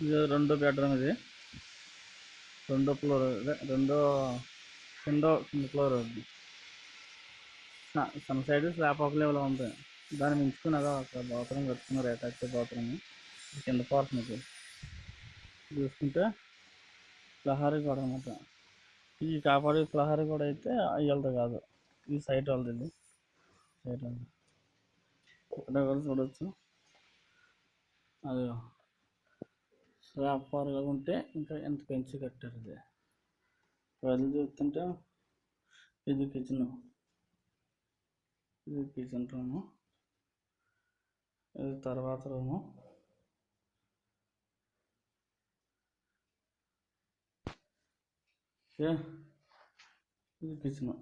ఇది రెండో బెడ్రూమ్. ఇది రెండో ఫ్లోర్. అదే కింద ఫ్లోర్. అది sun side slab of level ఉంది. దాన్ని మించుకుని అదే ఒక బాత్రూమ్ కట్టుకున్నారు, అటాచ్ బాత్రూమ్. కింద పోర్షన్ ఇది చూసుకుంటే ప్రహారీ గోడ అనమాట. ఈ కాపాడే ప్రహారీ గోడ అయితే వీళ్ళది కాదు, ఈ సైట్ వాళ్ళది. ఇది సైట్ వాళ్ళది. ఇక్కడ కూడా చూడవచ్చు. అది స్లాబ్ ఫార్గా ఉంటే ఇంకా ఎంత పెంచి కట్టారు. ఇది వెళ్ళి చూస్తుంటే ఇది కిచెన్. ఇది కిచెన్ రూము. ఇది తర్వాత రూము. ఇది కిచెన్.